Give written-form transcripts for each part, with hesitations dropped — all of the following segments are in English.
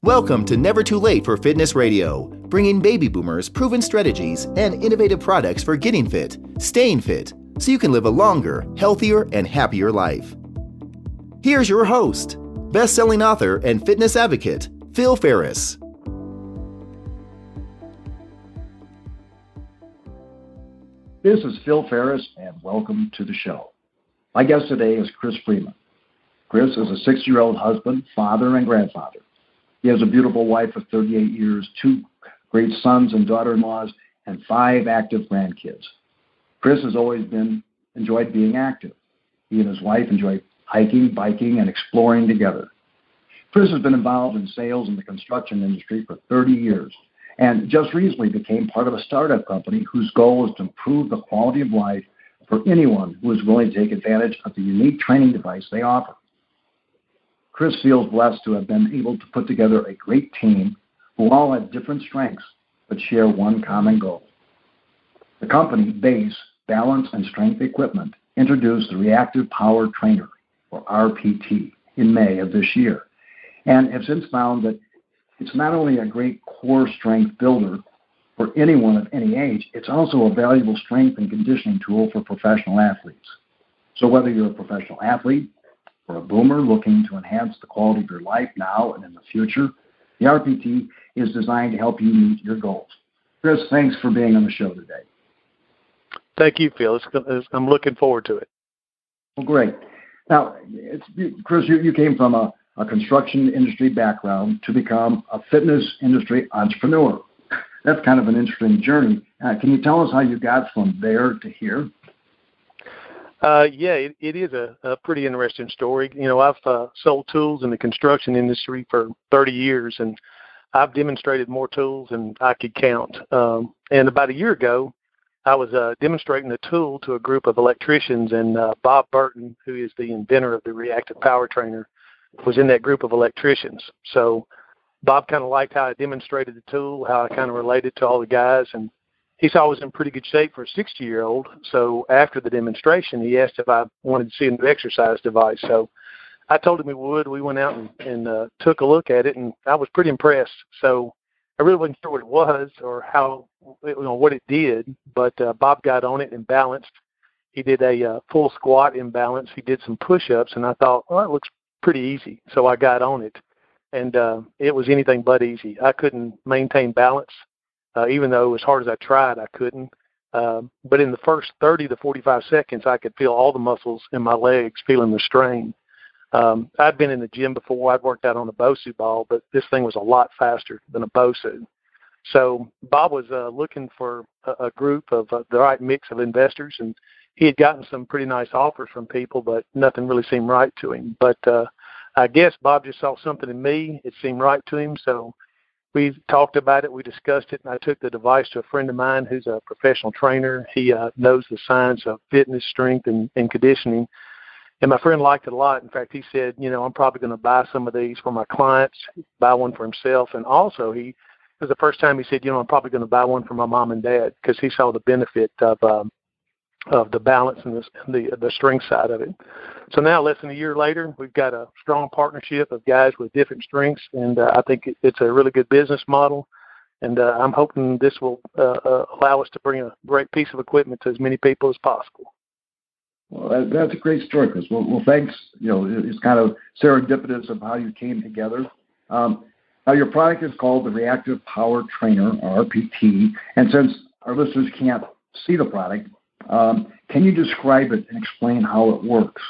Welcome to Never Too Late for Fitness Radio, bringing baby boomers proven strategies and innovative products for getting fit, staying fit, so you can live a longer, healthier, and happier life. Here's your host, best-selling author and fitness advocate, Phil Ferris. This is Phil Ferris, and welcome to the show. My guest today is Chris Freeman. Chris is a 60-year-old husband, father, and grandfather. He has a beautiful wife of 38 years, 2 great sons and daughter-in-laws, and 5 active grandkids. Chris has always enjoyed being active. He and his wife enjoy hiking, biking, and exploring together. Chris has been involved in sales in the construction industry for 30 years and just recently became part of a startup company whose goal is to improve the quality of life for anyone who is willing to take advantage of the unique training device they offer. Chris feels blessed to have been able to put together a great team who all have different strengths but share one common goal. The company, Base, Balance, and Strength Equipment, introduced the Reactive Power Trainer, or RPT, in May of this year, and have since found that it's not only a great core strength builder for anyone of any age, it's also a valuable strength and conditioning tool for professional athletes. So whether you're a professional athlete or a boomer looking to enhance the quality of your life now and in the future, the RPT is designed to help you meet your goals. Chris, thanks for being on the show today. Thank you, Phil. I'm looking forward to it. Well, great. Now, Chris, you came from a construction industry background to become a fitness industry entrepreneur. That's kind of an interesting journey. Can you tell us how you got from there to here? It is a pretty interesting story. You know, I've sold tools in the construction industry for 30 years, and I've demonstrated more tools than I could count. And about a year ago, I was demonstrating a tool to a group of electricians, and Bob Burton, who is the inventor of the Reactive Power Trainer, was in that group of electricians. So Bob kind of liked how I demonstrated the tool, how I kind of related to all the guys, and he saw I was in pretty good shape for a 60-year-old. So after the demonstration, he asked if I wanted to see a new exercise device. So I told him we would. We went out and took a look at it, and I was pretty impressed. So I really wasn't sure what it was or how, what it did, but Bob got on it and balanced. He did a full squat in balance. He did some push-ups, and I thought, well, it looks pretty easy. So I got on it, and it was anything but easy. I couldn't maintain balance. Even though as hard as I tried, I couldn't. But in the first 30 to 45 seconds, I could feel all the muscles in my legs feeling the strain. I'd been in the gym before. I'd worked out on a BOSU ball, but this thing was a lot faster than a BOSU. So Bob was looking for a group of the right mix of investors, and he had gotten some pretty nice offers from people, but nothing really seemed right to him. But I guess Bob just saw something in me. It seemed right to him, so we talked about it, we discussed it, and I took the device to a friend of mine who's a professional trainer. He knows the science of fitness, strength, and conditioning. And my friend liked it a lot. In fact, he said, I'm probably going to buy some of these for my clients, buy one for himself. And also, it was the first time he said, I'm probably going to buy one for my mom and dad, because he saw the benefit of the balance and the strength side of it. So now, less than a year later, we've got a strong partnership of guys with different strengths, and I think it's a really good business model. And I'm hoping this will allow us to bring a great piece of equipment to as many people as possible. Well, that's a great story, Chris. Well, thanks. It's kind of serendipitous of how you came together. Now, your product is called the Reactive Power Trainer, or RPT, and since our listeners can't see the product, can you describe it and explain how it works?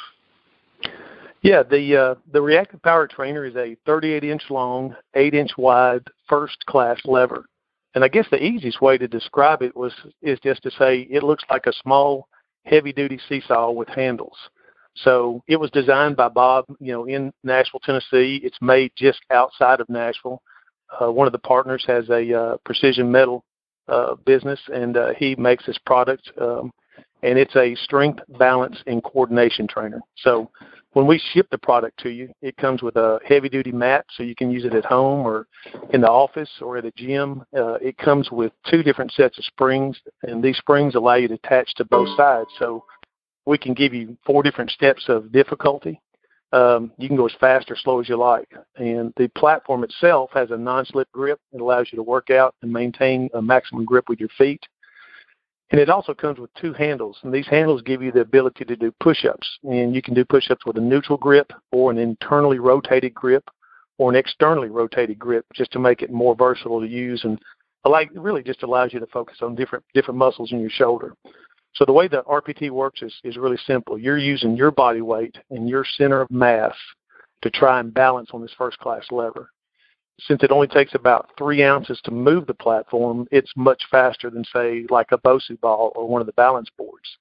Yeah, the Reactive Power Trainer is a 38-inch long, 8-inch wide, first-class lever. And I guess the easiest way to describe it is just to say it looks like a small, heavy-duty seesaw with handles. So it was designed by Bob, in Nashville, Tennessee. It's made just outside of Nashville. One of the partners has a precision metal business, and he makes this product, and it's a strength, balance, and coordination trainer. So when we ship the product to you, it comes with a heavy-duty mat, so you can use it at home or in the office or at a gym. It comes with 2 different sets of springs, and these springs allow you to attach to both sides. So we can give you 4 different steps of difficulty. You can go as fast or slow as you like. And the platform itself has a non-slip grip. It allows you to work out and maintain a maximum grip with your feet. And it also comes with 2 handles. And these handles give you the ability to do push-ups. And you can do push-ups with a neutral grip or an internally rotated grip or an externally rotated grip, just to make it more versatile to use. And it really just allows you to focus on different muscles in your shoulder. So the way the RPT works is really simple. You're using your body weight and your center of mass to try and balance on this first-class lever. Since it only takes about 3 ounces to move the platform, it's much faster than, say, like a BOSU ball or one of the balance boards.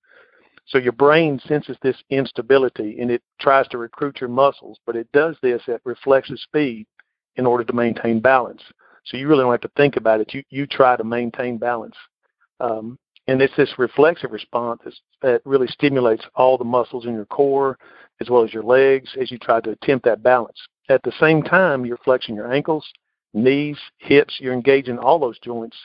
So your brain senses this instability, and it tries to recruit your muscles, but it does this at reflexive speed in order to maintain balance. So you really don't have to think about it. You try to maintain balance. And it's this reflexive response that really stimulates all the muscles in your core as well as your legs as you try to attempt that balance. At the same time, you're flexing your ankles, knees, hips. You're engaging all those joints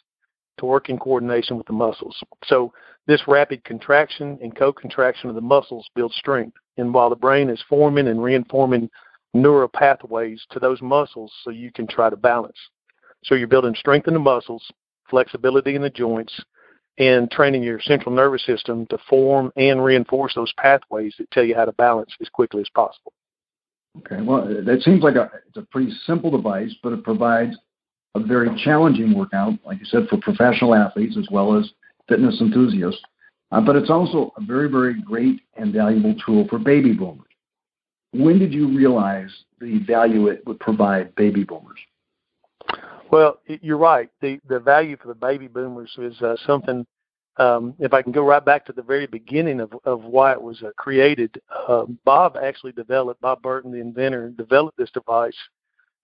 to work in coordination with the muscles. So this rapid contraction and co-contraction of the muscles builds strength. And while the brain is forming and reinforming neural pathways to those muscles so you can try to balance. So you're building strength in the muscles, flexibility in the joints, and training your central nervous system to form and reinforce those pathways that tell you how to balance as quickly as possible. Okay, well, that seems like it's a pretty simple device, but it provides a very challenging workout, like you said, for professional athletes as well as fitness enthusiasts. But it's also a very, very great and valuable tool for baby boomers. When did you realize the value it would provide baby boomers? Well, you're right. The value for the baby boomers is something, if I can go right back to the very beginning of why it was created, Bob Burton, the inventor, developed this device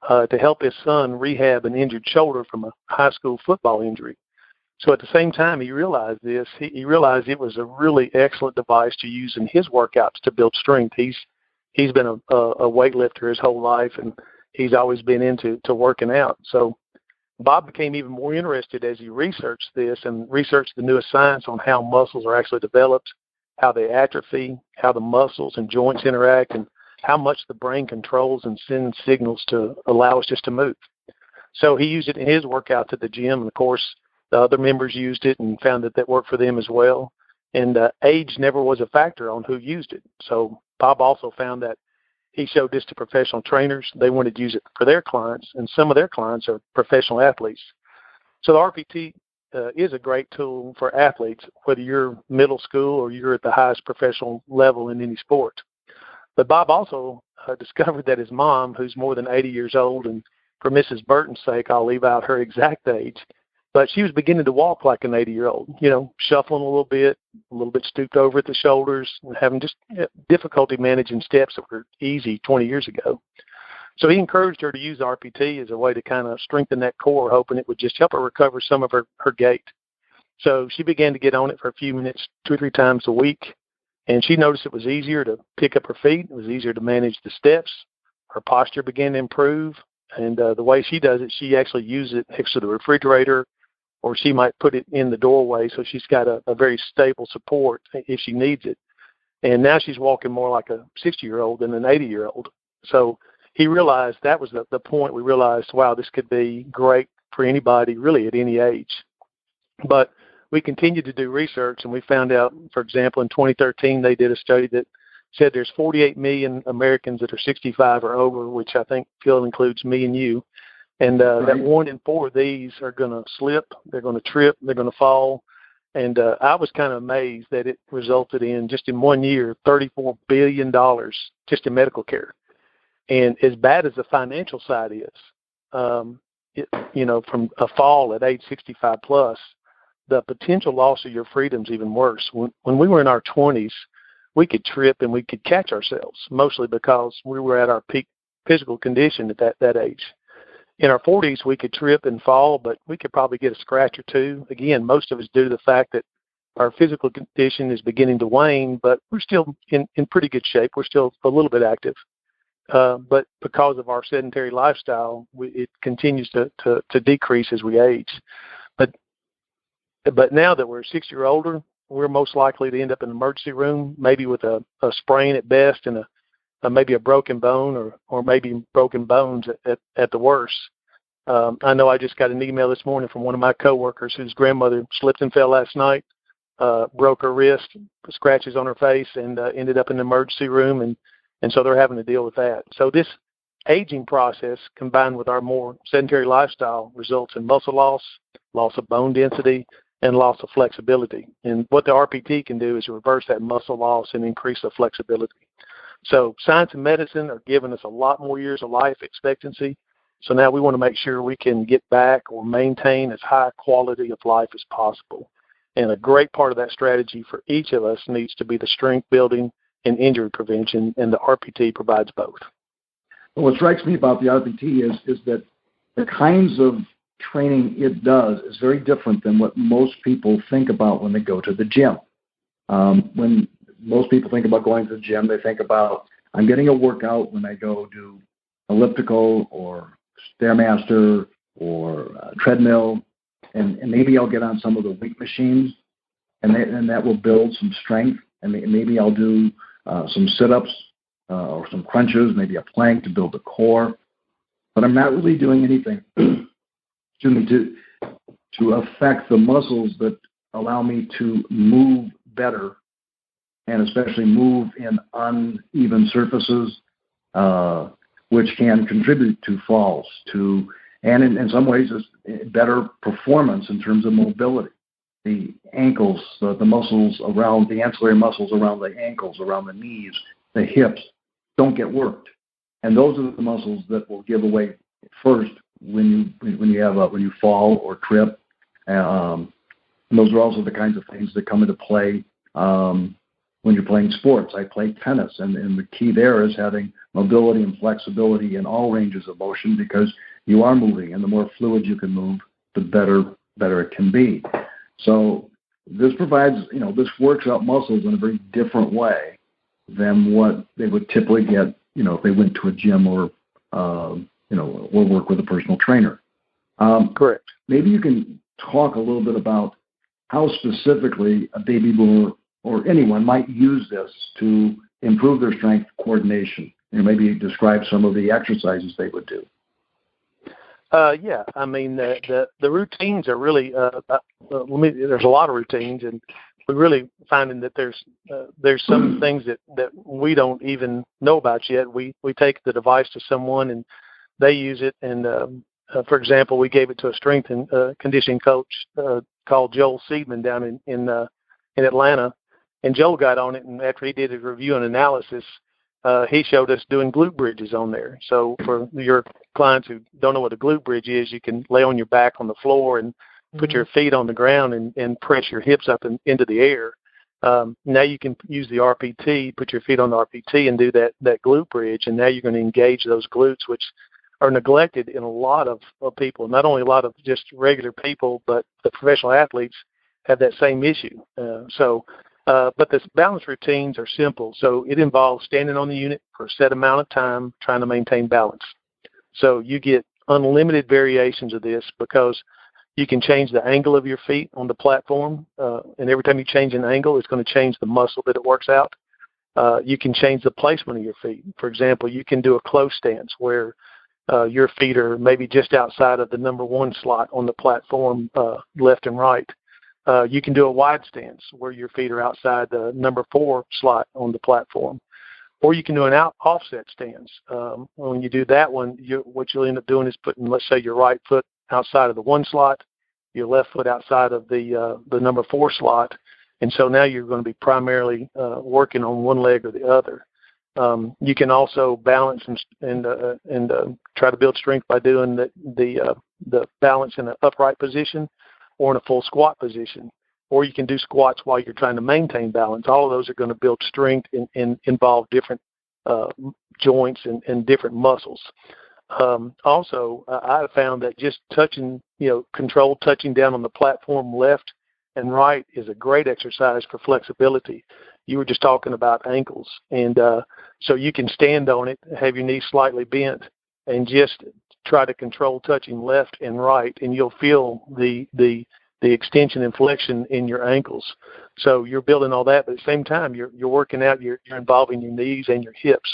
to help his son rehab an injured shoulder from a high school football injury. So at the same time he realized this, he realized it was a really excellent device to use in his workouts to build strength. He's been a weightlifter his whole life, and he's always been into working out. So Bob became even more interested as he researched this and researched the newest science on how muscles are actually developed, how they atrophy, how the muscles and joints interact, and how much the brain controls and sends signals to allow us just to move. So he used it in his workouts at the gym, and of course the other members used it and found that worked for them as well. And age never was a factor on who used it. So Bob also found that he showed this to professional trainers. They wanted to use it for their clients, and some of their clients are professional athletes. So the RPT is a great tool for athletes, whether you're middle school or you're at the highest professional level in any sport. But Bob also discovered that his mom, who's more than 80 years old, and for Mrs. Burton's sake, I'll leave out her exact age, but she was beginning to walk like an 80-year-old, shuffling a little bit stooped over at the shoulders, and having just difficulty managing steps that were easy 20 years ago. So he encouraged her to use RPT as a way to kind of strengthen that core, hoping it would just help her recover some of her gait. So she began to get on it for a few minutes, 2 or 3 times a week, and she noticed it was easier to pick up her feet. It was easier to manage the steps. Her posture began to improve, and the way she does it, she actually uses it next to the refrigerator, or she might put it in the doorway, so she's got a very stable support if she needs it. And now she's walking more like a 60-year-old than an 80-year-old. So he realized that was the point. We realized, wow, this could be great for anybody really at any age. But we continued to do research, and we found out, for example, in 2013, they did a study that said there's 48 million Americans that are 65 or over, which I think, Phil, includes me and you. And that 1 in 4 of these are going to slip, they're going to trip, they're going to fall. And I was kind of amazed that it resulted in, just in 1 year, $34 billion just in medical care. And as bad as the financial side is, from a fall at age 65 plus, the potential loss of your freedom is even worse. When we were in our 20s, we could trip and we could catch ourselves, mostly because we were at our peak physical condition at that age. In our 40s, we could trip and fall, but we could probably get a scratch or two. Again, most of it's due to the fact that our physical condition is beginning to wane, but we're still in pretty good shape. We're still a little bit active. But because of our sedentary lifestyle, it continues to decrease as we age. But now that we're 60 or older, we're most likely to end up in an emergency room, maybe with a sprain at best and maybe a broken bone or maybe broken bones at the worst. I know I just got an email this morning from one of my coworkers whose grandmother slipped and fell last night, broke her wrist, scratches on her face, and ended up in the emergency room, and so they're having to deal with that. So this aging process combined with our more sedentary lifestyle results in muscle loss of bone density, and loss of flexibility. And what the RPT can do is reverse that muscle loss and increase the flexibility. So science and medicine are giving us a lot more years of life expectancy. So now we want to make sure we can get back or maintain as high quality of life as possible. And a great part of that strategy for each of us needs to be the strength building and injury prevention, and the RPT provides both. Well, what strikes me about the RPT is that the kinds of training it does is very different than what most people think about when they go to the gym. When most people think about going to the gym, they think about, I'm getting a workout when I go do elliptical or Stairmaster or treadmill, and maybe I'll get on some of the weight machines, and that will build some strength, and maybe I'll do some sit-ups or some crunches, maybe a plank to build the core, but I'm not really doing anything to affect the muscles that allow me to move better, and especially move in uneven surfaces, which can contribute to falls, and in some ways, it's better performance in terms of mobility. The ankles, the muscles around, the ancillary muscles around the ankles, around the knees, the hips, don't get worked. And those are the muscles that will give away first when you fall or trip. And those are also the kinds of things that come into play when you're playing sports. I play tennis, and the key there is having mobility and flexibility in all ranges of motion, because you are moving, and the more fluid you can move, the better it can be. So this provides, this works out muscles in a very different way than what they would typically get, if they went to a gym or work with a personal trainer. Correct. Maybe you can talk a little bit about how specifically a baby boomer or anyone might use this to improve their strength coordination. Maybe describe some of the exercises they would do. Yeah, I mean, the routines are really, there's a lot of routines, and we're really finding that there's some things that we don't even know about yet. We take the device to someone and they use it, and for example, we gave it to a strength and conditioning coach called Joel Seidman down in Atlanta, and Joel got on it, and after he did his review and analysis, he showed us doing glute bridges on there. So for your clients who don't know what a glute bridge is, you can lay on your back on the floor and put your feet on the ground and press your hips up into the air. Now you can use the RPT, put your feet on the RPT and do that glute bridge, and now you're going to engage those glutes, which are neglected in a lot of people. Not only a lot of just regular people, but the professional athletes have that same issue. But the balance routines are simple. So it involves standing on the unit for a set amount of time, trying to maintain balance. So you get unlimited variations of this because you can change the angle of your feet on the platform, and every time you change an angle, it's going to change the muscle that it works out. You can change the placement of your feet. For example, you can do a close stance where your feet are maybe just outside of the number 1 slot on the platform, left and right. You can do a wide stance where your feet are outside the number 4 slot on the platform. Or you can do an offset stance. When you do that one, what you'll end up doing is putting, let's say, your right foot outside of the 1 slot, your left foot outside of the number 4 slot, and so now you're going to be primarily working on one leg or the other. You can also balance and try to build strength by doing the balance in an upright position or in a full squat position. Or you can do squats while you're trying to maintain balance. All of those are going to build strength and involve different joints and different muscles. Also, I found that just touching, controlled touching down on the platform left and right is a great exercise for flexibility. You were just talking about ankles. And so you can stand on it, have your knees slightly bent, and just try to control touching left and right, and you'll feel the extension and flexion in your ankles. So you're building all that, but at the same time, you're working out, you're involving your knees and your hips.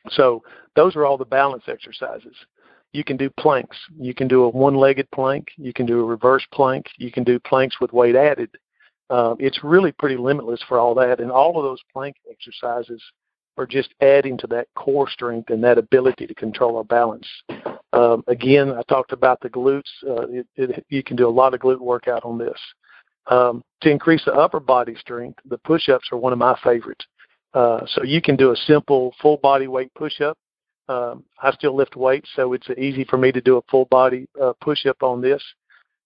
So those are all the balance exercises. You can do planks. You can do a one-legged plank. You can do a reverse plank. You can do planks with weight added. It's really pretty limitless for all that. And all of those plank exercises are just adding to that core strength and that ability to control our balance. Again, I talked about the glutes. You can do a lot of glute workout on this. To increase the upper body strength, the push-ups are one of my favorites. So you can do a simple full body weight push-up. I still lift weights, so it's easy for me to do a full body push-up on this.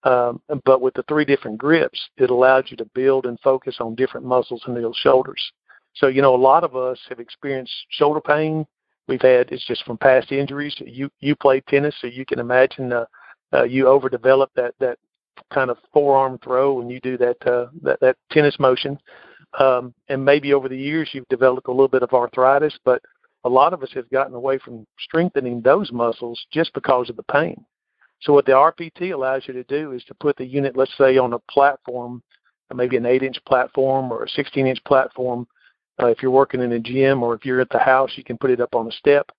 But with the 3 different grips, it allows you to build and focus on different muscles in the shoulders. So, a lot of us have experienced shoulder pain. It's just from past injuries. You played tennis, so you can imagine you overdevelop that kind of forearm throw when you do that tennis motion. And maybe over the years you've developed a little bit of arthritis, but a lot of us have gotten away from strengthening those muscles just because of the pain. So what the RPT allows you to do is to put the unit, let's say, on a platform, maybe an 8-inch platform or a 16-inch platform. If you're working in a gym or if you're at the house, you can put it up on a step.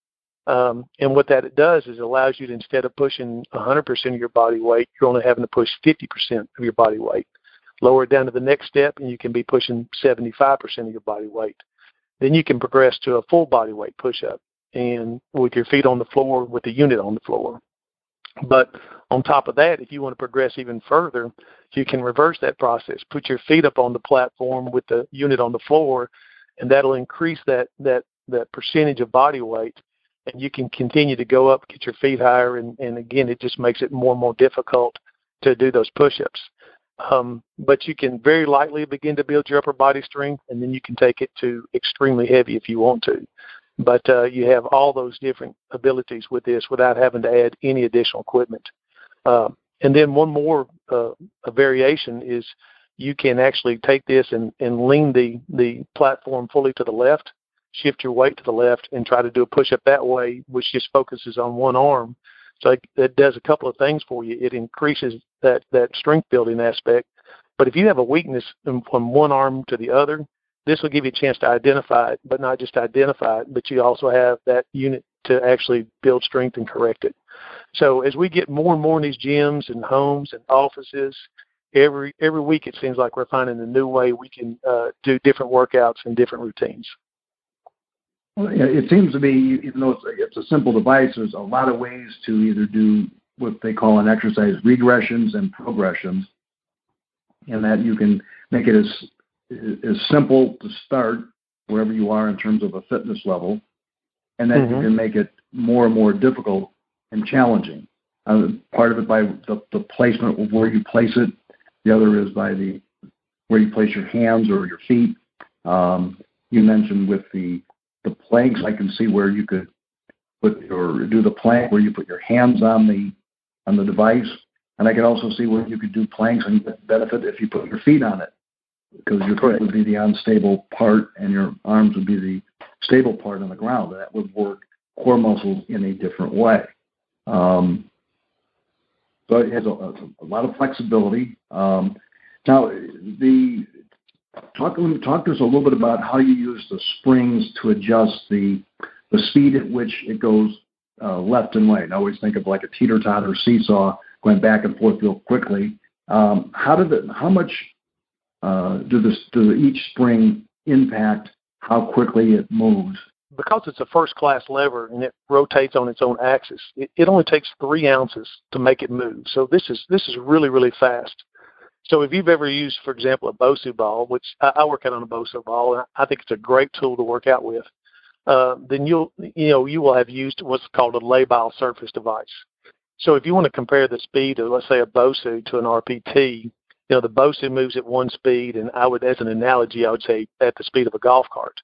And what that does is it allows you to, instead of pushing 100% of your body weight, you're only having to push 50% of your body weight. Lower it down to the next step, and you can be pushing 75% of your body weight. Then you can progress to a full body weight push-up, and with your feet on the floor, with the unit on the floor. But on top of that, if you want to progress even further, you can reverse that process. Put your feet up on the platform with the unit on the floor, and that'll increase that percentage of body weight. And you can continue to go up, get your feet higher, and again, it just makes it more and more difficult to do those push-ups. But you can very lightly begin to build your upper body strength, and then you can take it to extremely heavy if you want to. But you have all those different abilities with this without having to add any additional equipment. And then one more a variation is you can actually take this and lean the platform fully to the left, shift your weight to the left, and try to do a push-up that way, which just focuses on one arm. So it does a couple of things for you. It increases that strength building aspect. But if you have a weakness from one arm to the other, this will give you a chance to identify it, but not just identify it, but you also have that unit to actually build strength and correct it. So as we get more and more in these gyms and homes and offices, every week it seems like we're finding a new way we can do different workouts and different routines. Well, it seems to be, even though it's a simple device, there's a lot of ways to either do what they call in exercise regressions and progressions, and that you can make it as simple to start wherever you are in terms of a fitness level, and then you can make it more and more difficult and challenging. Part of it by the placement of where you place it. The other is by where you place your hands or your feet. You mentioned with the planks, I can see where you could do the plank where you put your hands on the device, and I can also see where you could do planks and benefit if you put your feet on it, because your foot would be the unstable part and your arms would be the stable part on the ground. That would work core muscles in a different way. So it has a lot of flexibility. Now, talk to us a little bit about how you use the springs to adjust the speed at which it goes left and right. I always think of like a teeter-totter seesaw going back and forth real quickly. How much does each spring impact how quickly it moves? Because it's a first-class lever and it rotates on its own axis, it only takes 3 ounces to make it move. So this is really, really fast. So if you've ever used, for example, a BOSU ball, which I work out on a BOSU ball, and I think it's a great tool to work out with, then you will have used what's called a labile surface device. So if you want to compare the speed of, let's say, a BOSU to an RPT, the BOSU moves at one speed, and as an analogy, I would say at the speed of a golf cart.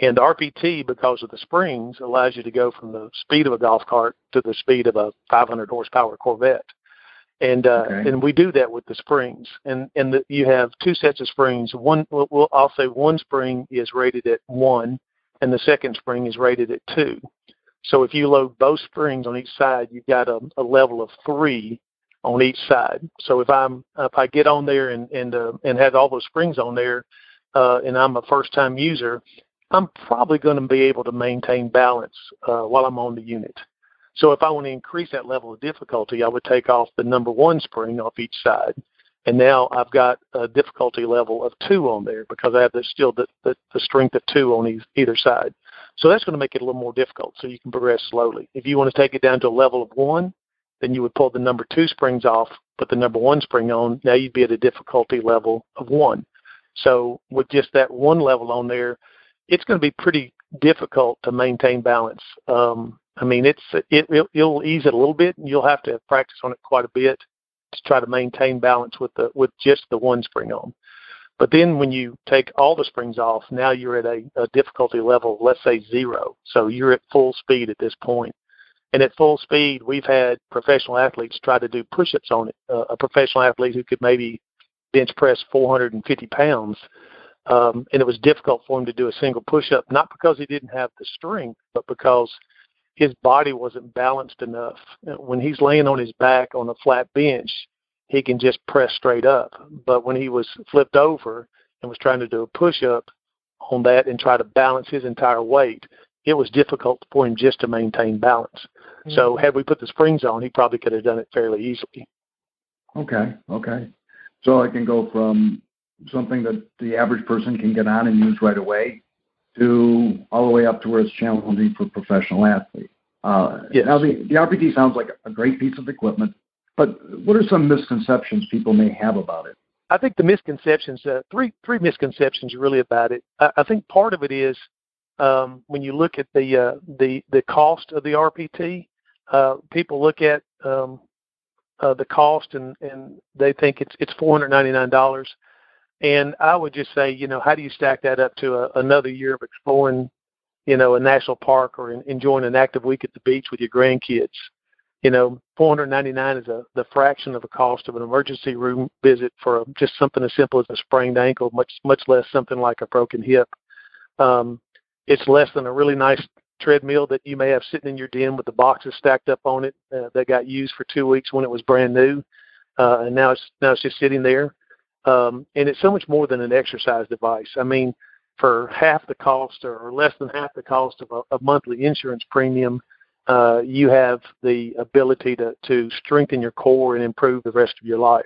And RPT, because of the springs, allows you to go from the speed of a golf cart to the speed of a 500 horsepower Corvette. And and we do that with the springs. And you have 2 sets of springs. I'll say one spring is rated at 1, and the second spring is rated at 2. So if you load both springs on each side, you've got a level of 3 on each side. So if I get on there and have all those springs on there, and I'm a first time user, I'm probably going to be able to maintain balance while I'm on the unit. So if I want to increase that level of difficulty, I would take off the number 1 spring off each side. And now I've got a difficulty level of 2 on there because I have still the strength of 2 on either side. So that's going to make it a little more difficult so you can progress slowly. If you want to take it down to a level of 1, then you would pull the number 2 springs off, put the number 1 spring on. Now you'd be at a difficulty level of 1. So with just that 1 level on there, it's going to be pretty difficult to maintain balance. I mean, it'll ease it a little bit, and you'll have to practice on it quite a bit to try to maintain balance with just the 1 spring on. But then when you take all the springs off, now you're at a difficulty level, let's say 0. So you're at full speed at this point. And at full speed, we've had professional athletes try to do push-ups on it. A professional athlete who could maybe bench press 450 pounds, and it was difficult for him to do a single push-up, not because he didn't have the strength, but because his body wasn't balanced enough. When he's laying on his back on a flat bench, he can just press straight up. But when he was flipped over and was trying to do a push-up on that and try to balance his entire weight, it was difficult for him just to maintain balance. Mm-hmm. So had we put the springs on, he probably could have done it fairly easily. Okay. So I can go from something that the average person can get on and use right away to all the way up to where it's challenging for professional athletes. Yes. Now, the RPT sounds like a great piece of equipment, but what are some misconceptions people may have about it? I think the misconceptions, three misconceptions really about it. I think part of it is when you look at the cost of the RPT, people look at the cost and they think it's $499. And I would just say, how do you stack that up to another year of exploring, a national park or enjoying an active week at the beach with your grandkids? $499 is the fraction of the cost of an emergency room visit for just something as simple as a sprained ankle, much less something like a broken hip. It's less than a really nice treadmill that you may have sitting in your den with the boxes stacked up on it that got used for 2 weeks when it was brand new, and now it's just sitting there. And it's so much more than an exercise device. I mean, for half the cost or less than half the cost of a monthly insurance premium, you have the ability to strengthen your core and improve the rest of your life.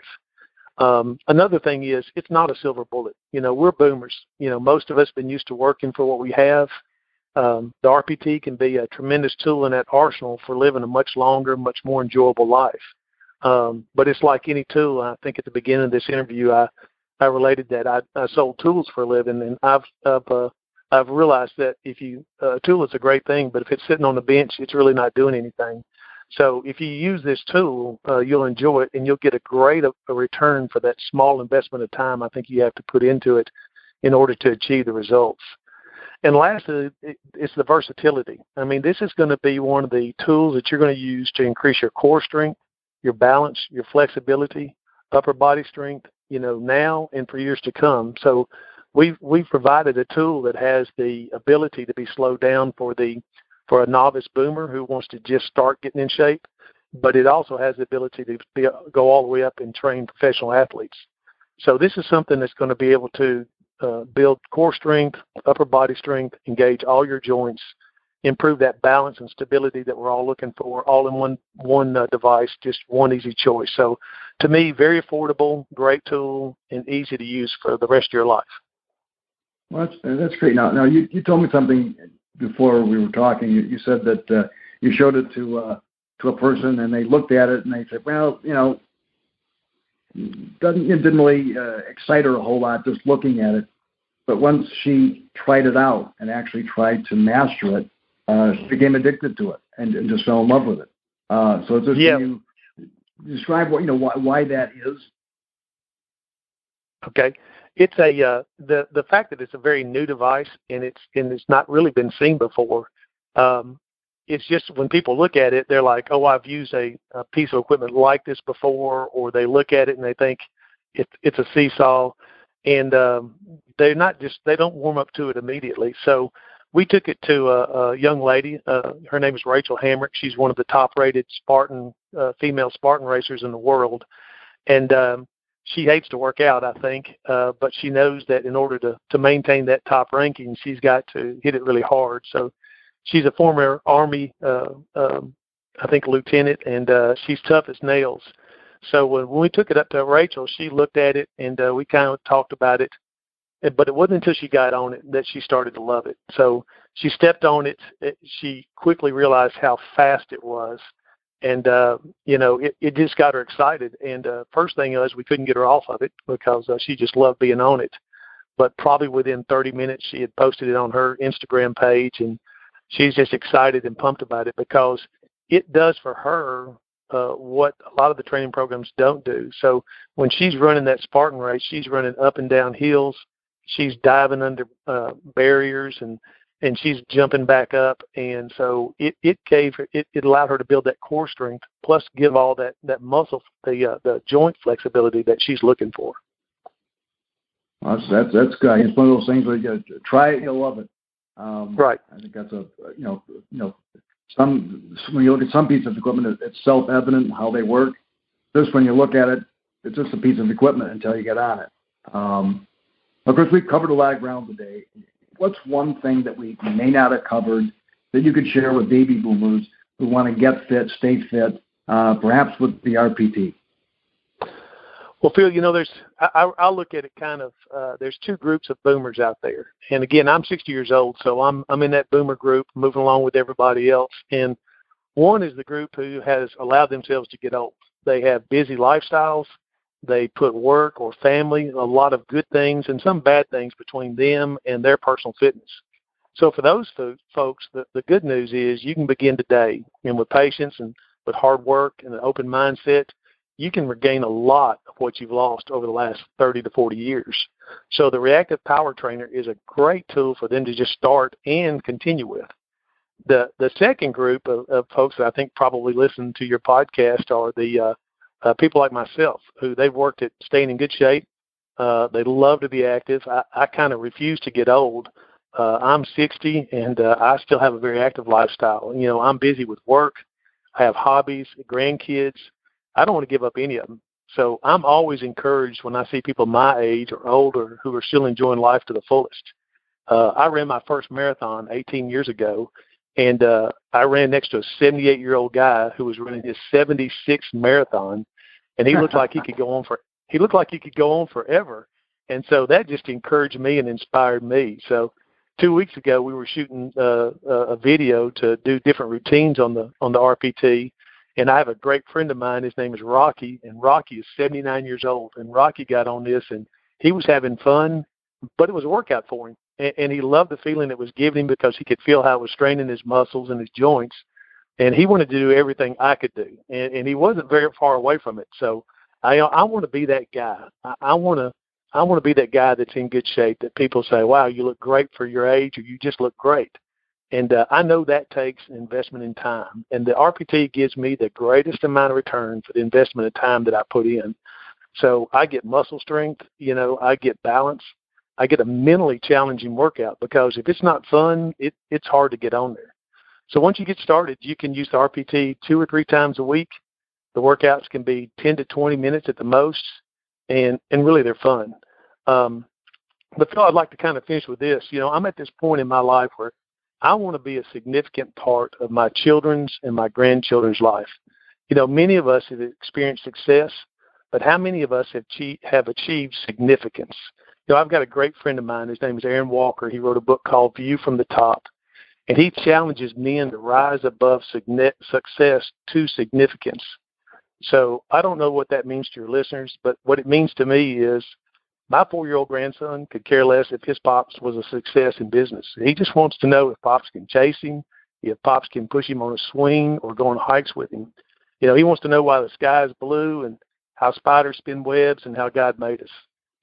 Another thing is it's not a silver bullet. We're boomers. Most of us have been used to working for what we have. The RPT can be a tremendous tool in that arsenal for living a much longer, much more enjoyable life. But it's like any tool. I think at the beginning of this interview, I related that I sold tools for a living, and I've realized that a tool is a great thing, but if it's sitting on the bench, it's really not doing anything. So if you use this tool, you'll enjoy it, and you'll get a great return for that small investment of time I think you have to put into it in order to achieve the results. And lastly, it's the versatility. I mean, this is going to be one of the tools that you're going to use to increase your core strength, your balance, your flexibility, upper body strength, now and for years to come. So we've provided a tool that has the ability to be slowed down for a novice boomer who wants to just start getting in shape, but it also has the ability to go all the way up and train professional athletes. So this is something that's going to be able to build core strength, upper body strength, engage all your joints, improve that balance and stability that we're all looking for, all in one device, just one easy choice. So to me, very affordable, great tool, and easy to use for the rest of your life. Well, that's great. Now you told me something before we were talking. You said that you showed it to a person and they looked at it and they said, well, it didn't really excite her a whole lot just looking at it. But once she tried it out and actually tried to master it, she became addicted to it and just fell in love with it. So just can you describe why that is? Okay, it's the fact that it's a very new device and it's not really been seen before. It's just when people look at it, they're like, oh, I've used a piece of equipment like this before, or they look at it and they think it's a seesaw, and they don't warm up to it immediately. So we took it to a young lady. Her name is Rachel Hamrick. She's one of the top-rated female Spartan racers in the world. And she hates to work out, I think, but she knows that in order to maintain that top ranking, she's got to hit it really hard. So she's a former Army, I think, lieutenant, and she's tough as nails. So when we took it up to Rachel, she looked at it, and we kind of talked about it. But it wasn't until she got on it that she started to love it. So she stepped on it. She quickly realized how fast it was. And, it just got her excited. And first thing was we couldn't get her off of it because she just loved being on it. But probably within 30 minutes, she had posted it on her Instagram page, and she's just excited and pumped about it because it does for her what a lot of the training programs don't do. So when she's running that Spartan race, she's running up and down hills. She's diving under barriers and she's jumping back up. And so it allowed her to build that core strength, plus give all that muscle, the joint flexibility that she's looking for. Well, that's good. It's one of those things where you try it, you'll love it. Right. I think that's when you look at some pieces of equipment, it's self-evident how they work. This, when you look at it, it's just a piece of equipment until you get on it. Of course, we've covered a lot of ground today. What's one thing that we may not have covered that you could share with baby boomers who want to get fit, stay fit, perhaps with the RPT? Well, Phil, I'll look at it kind of, there's two groups of boomers out there. And again, I'm 60 years old, so I'm in that boomer group, moving along with everybody else. And one is the group who has allowed themselves to get old. They have busy lifestyles. They put work or family, a lot of good things and some bad things between them and their personal fitness. So for those folks, the good news is you can begin today. And with patience and with hard work and an open mindset, you can regain a lot of what you've lost over the last 30 to 40 years. So the Reactive Power Trainer is a great tool for them to just start and continue with. The second group of folks that I think probably listen to your podcast are the people like myself who they've worked at staying in good shape. They love to be active. I kind of refuse to get old. I'm 60 and I still have a very active lifestyle. I'm busy with work. I have hobbies, grandkids. I don't want to give up any of them. So I'm always encouraged when I see people my age or older who are still enjoying life to the fullest. I ran my first marathon 18 years ago, and I ran next to a 78-year-old guy who was running his 76th marathon, and he looked like he could go on forever. And so that just encouraged me and inspired me. So 2 weeks ago, we were shooting a video to do different routines on the RPT. And I have a great friend of mine. His name is Rocky, and Rocky is 79 years old. And Rocky got on this, and he was having fun, but it was a workout for him. And he loved the feeling it was giving him because he could feel how it was straining his muscles and his joints. And he wanted to do everything I could do. And he wasn't very far away from it. So I want to be that guy. I want to be that guy that's in good shape, that people say, wow, you look great for your age, or you just look great. And I know that takes investment in time. And the RPT gives me the greatest amount of return for the investment of time that I put in. So I get muscle strength, I get balance. I get a mentally challenging workout because if it's not fun, it's hard to get on there. So once you get started, you can use the RPT 2 or 3 times a week. The workouts can be 10 to 20 minutes at the most, and really they're fun. But Phil, I'd like to kind of finish with this. I'm at this point in my life where I want to be a significant part of my children's and my grandchildren's life. Many of us have experienced success, but how many of us have achieved significance? I've got a great friend of mine. His name is Aaron Walker. He wrote a book called View from the Top, and he challenges men to rise above success to significance. So I don't know what that means to your listeners, but what it means to me is my 4-year-old grandson could care less if his pops was a success in business. He just wants to know if pops can chase him, if pops can push him on a swing or go on hikes with him. He wants to know why the sky is blue and how spiders spin webs and how God made us.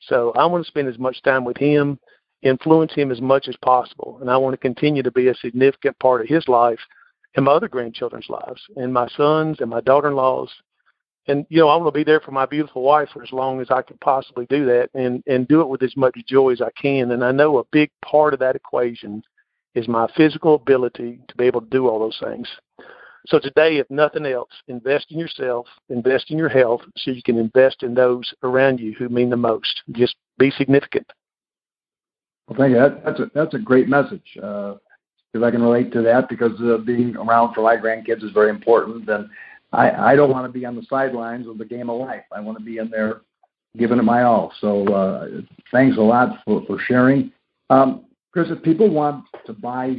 So I want to spend as much time with him, influence him as much as possible, and I want to continue to be a significant part of his life and my other grandchildren's lives and my sons and my daughter-in-laws. And, I want to be there for my beautiful wife for as long as I can possibly do that and do it with as much joy as I can. And I know a big part of that equation is my physical ability to be able to do all those things. So today, if nothing else, invest in yourself, invest in your health, so you can invest in those around you who mean the most. Just be significant. Well, thank you. That's a great message, because I can relate to that, because being around for my grandkids is very important. And I don't want to be on the sidelines of the game of life. I want to be in there giving it my all. So thanks a lot for sharing. Chris, if people want to buy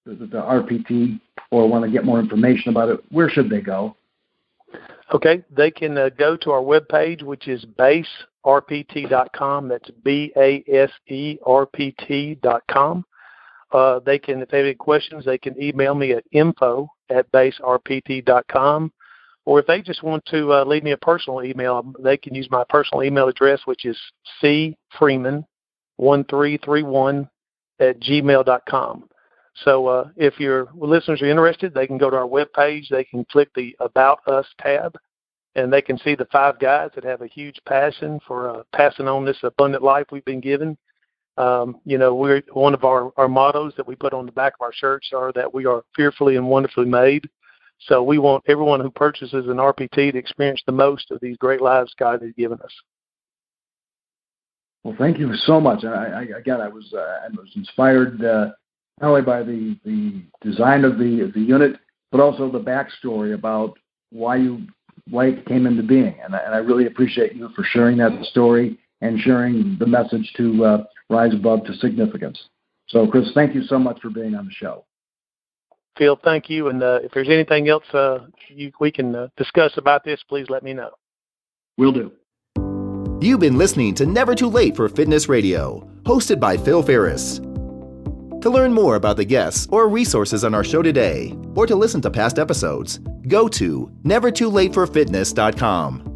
the RPT or want to get more information about it, where should they go? Okay, they can go to our webpage, which is baserpt.com. That's baserpt.com. They can, if they have any questions, they can email me at info@baserpt.com. Or if they just want to leave me a personal email, they can use my personal email address, which is cfreeman1331@gmail.com. So if your listeners are interested, they can go to our webpage. They can click the About Us tab, and they can see the 5 guys that have a huge passion for passing on this abundant life we've been given. We're one of our mottos that we put on the back of our shirts are that we are fearfully and wonderfully made. So we want everyone who purchases an RPT to experience the most of these great lives God has given us. Well, thank you so much. I was inspired not only by the design of the unit, but also the backstory about why it came into being. And I really appreciate you for sharing that story and sharing the message to rise above to significance. So, Chris, thank you so much for being on the show. Phil, thank you. And if there's anything else we can discuss about this, please let me know. Will do. You've been listening to Never Too Late for Fitness Radio, hosted by Phil Ferris. To learn more about the guests or resources on our show today, or to listen to past episodes, go to nevertoolateforfitness.com.